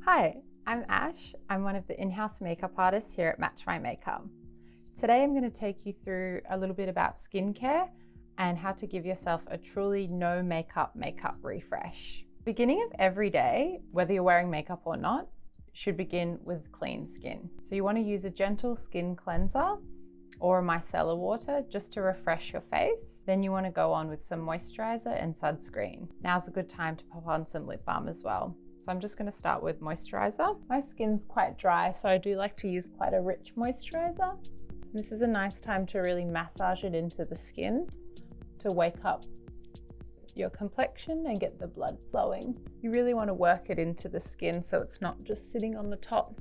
Hi, I'm Ash. I'm one of the in-house makeup artists here at Match My Makeup. Today I'm going to take you through a little bit about skincare and how to give yourself a truly no makeup refresh. Beginning of every day, whether you're wearing makeup or not, should begin with clean skin. So you want to use a gentle skin cleanser or a micellar water just to refresh your face. Then you want to go on with some moisturizer and sunscreen. Now's a good time to pop on some lip balm as well. So I'm just going to start with moisturizer. My skin's quite dry, so I do like to use quite a rich moisturizer. This is a nice time to really massage it into the skin to wake up your complexion and get the blood flowing. You really want to work it into the skin so it's not just sitting on the top.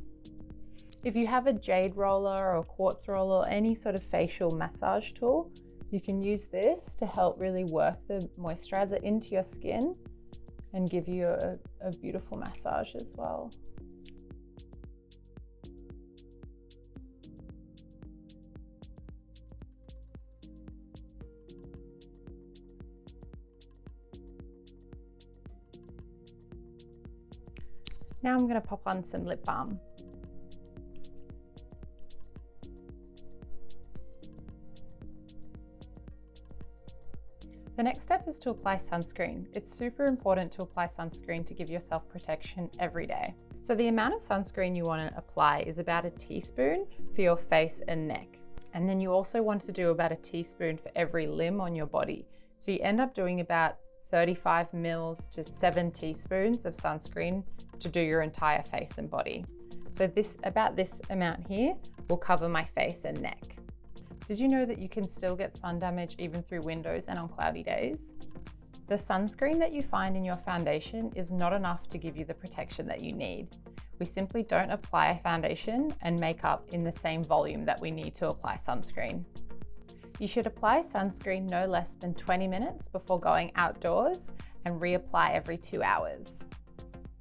If you have a jade roller or a quartz roller or any sort of facial massage tool, you can use this to help really work the moisturizer into your skin and give you a beautiful massage as well. Now I'm going to pop on some lip balm. The next step is to apply sunscreen. It's super important to apply sunscreen to give yourself protection every day. So the amount of sunscreen you want to apply is about a teaspoon for your face and neck. And then you also want to do about a teaspoon for every limb on your body. So you end up doing about 35 mils to 7 teaspoons of sunscreen to do your entire face and body. So about this amount here will cover my face and neck. Did you know that you can still get sun damage even through windows and on cloudy days? The sunscreen that you find in your foundation is not enough to give you the protection that you need. We simply don't apply foundation and makeup in the same volume that we need to apply sunscreen. You should apply sunscreen no less than 20 minutes before going outdoors and reapply every 2 hours.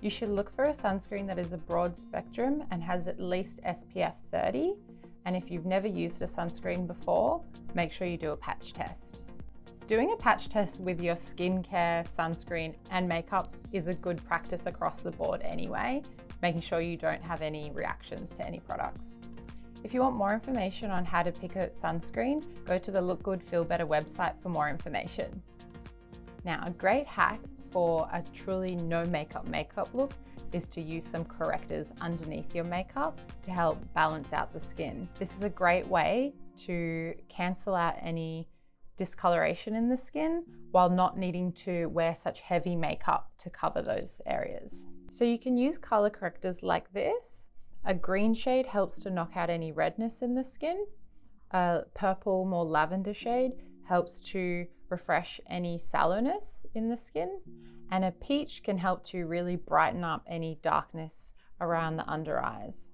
You should look for a sunscreen that is a broad spectrum and has at least SPF 30. And if you've never used a sunscreen before, make sure you do a patch test. Doing a patch test with your skincare, sunscreen, and makeup is a good practice across the board anyway, making sure you don't have any reactions to any products. If you want more information on how to pick a sunscreen, go to the Look Good Feel Better website for more information. Now, a great hack for a truly no makeup look is to use some correctors underneath your makeup to help balance out the skin. This is a great way to cancel out any discoloration in the skin while not needing to wear such heavy makeup to cover those areas. So you can use color correctors like this. A green shade helps to knock out any redness in the skin. A purple, more lavender shade helps to refresh any sallowness in the skin. And a peach can help to really brighten up any darkness around the under eyes.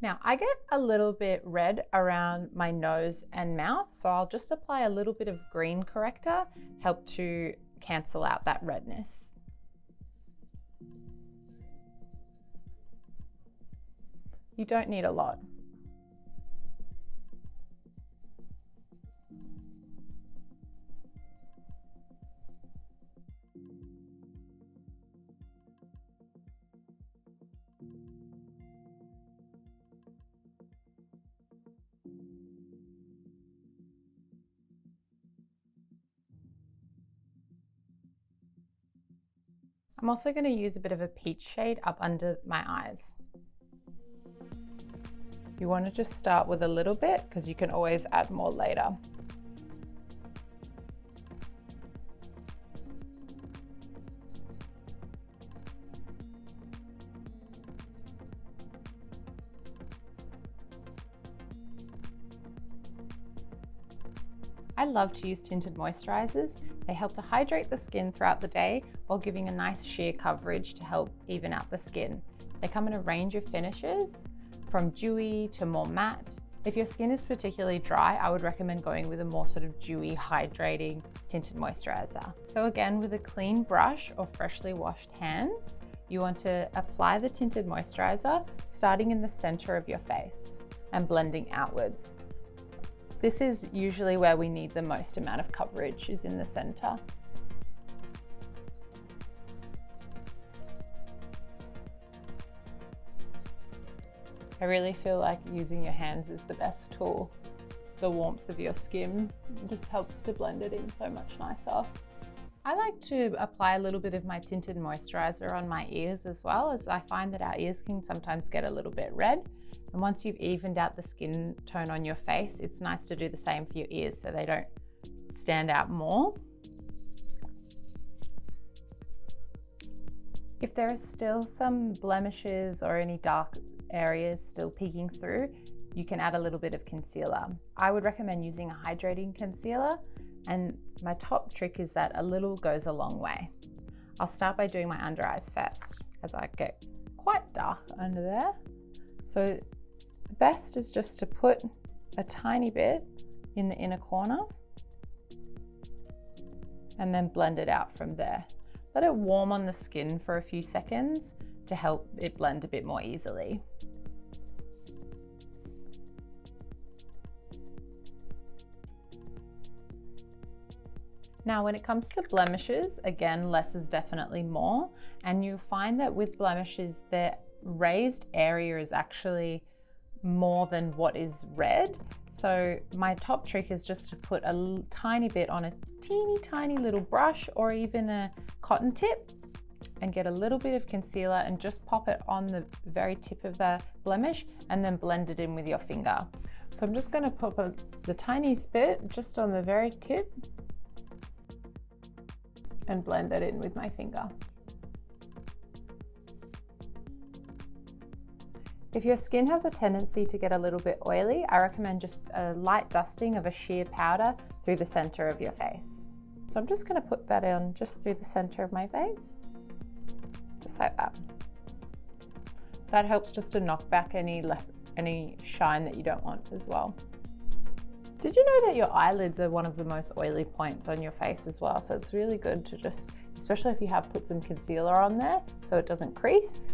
Now, I get a little bit red around my nose and mouth, so I'll just apply a little bit of green corrector, help to cancel out that redness. You don't need a lot. I'm also going to use a bit of a peach shade up under my eyes. You want to just start with a little bit because you can always add more later. I love to use tinted moisturizers. They help to hydrate the skin throughout the day while giving a nice sheer coverage to help even out the skin. They come in a range of finishes, from dewy to more matte. If your skin is particularly dry, I would recommend going with a more sort of dewy, hydrating tinted moisturizer. So again, with a clean brush or freshly washed hands, you want to apply the tinted moisturizer starting in the center of your face and blending outwards. This is usually where we need the most amount of coverage, is in the center. I really feel like using your hands is the best tool. The warmth of your skin just helps to blend it in so much nicer. I like to apply a little bit of my tinted moisturizer on my ears as well, as I find that our ears can sometimes get a little bit red. And once you've evened out the skin tone on your face, it's nice to do the same for your ears so they don't stand out more. If there is still some blemishes or any dark areas still peeking through, you can add a little bit of concealer. I would recommend using a hydrating concealer, and my top trick is that a little goes a long way. I'll start by doing my under eyes first, as I get quite dark under there. So the best is just to put a tiny bit in the inner corner and then blend it out from there. Let it warm on the skin for a few seconds to help it blend a bit more easily. Now, when it comes to blemishes, again, less is definitely more. And you'll find that with blemishes, the raised area is actually more than what is red. So my top trick is just to put a tiny bit on a teeny tiny little brush or even a cotton tip and get a little bit of concealer and just pop it on the very tip of the blemish and then blend it in with your finger. So I'm just going to pop the tiniest bit just on the very tip and blend that in with my finger. If your skin has a tendency to get a little bit oily, I recommend just a light dusting of a sheer powder through the center of your face. So I'm just going to put that on just through the center of my face, just like that. That helps just to knock back any shine that you don't want as well. Did you know that your eyelids are one of the most oily points on your face as well? So it's really good to just, especially if you have put some concealer on there so it doesn't crease,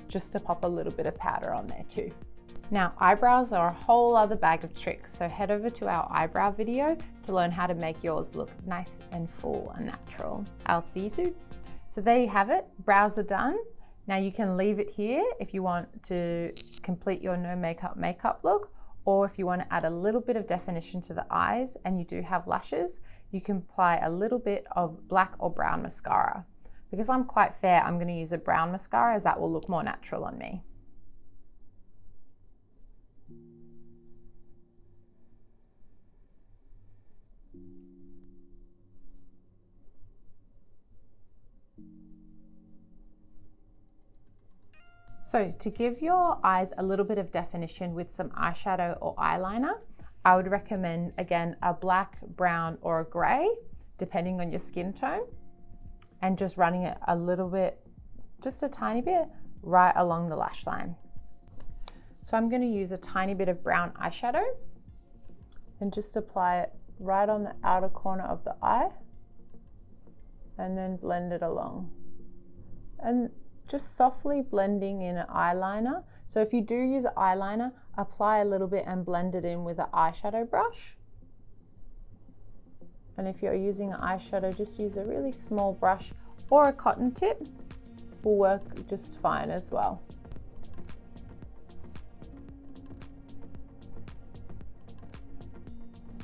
just to pop a little bit of powder on there too. Now, eyebrows are a whole other bag of tricks. So head over to our eyebrow video to learn how to make yours look nice and full and natural. I'll see you soon. So there you have it, brows are done. Now you can leave it here if you want to complete your no makeup look, or if you want to add a little bit of definition to the eyes and you do have lashes, you can apply a little bit of black or brown mascara. Because I'm quite fair, I'm going to use a brown mascara as that will look more natural on me. So to give your eyes a little bit of definition with some eyeshadow or eyeliner, I would recommend, again, a black, brown, or a gray, depending on your skin tone, and just running it a little bit, just a tiny bit, right along the lash line. So I'm going to use a tiny bit of brown eyeshadow and just apply it right on the outer corner of the eye and then blend it along. And just softly blending in an eyeliner. So if you do use an eyeliner, apply a little bit and blend it in with an eyeshadow brush. And if you're using an eyeshadow, just use a really small brush or a cotton tip will work just fine as well.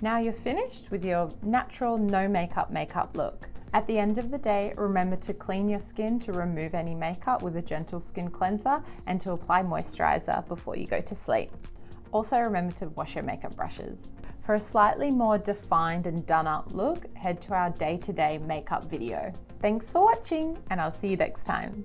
Now you're finished with your natural no makeup look. At the end of the day, remember to clean your skin to remove any makeup with a gentle skin cleanser and to apply moisturizer before you go to sleep. Also remember to wash your makeup brushes. For a slightly more defined and done up look, head to our day-to-day makeup video. Thanks for watching, and I'll see you next time.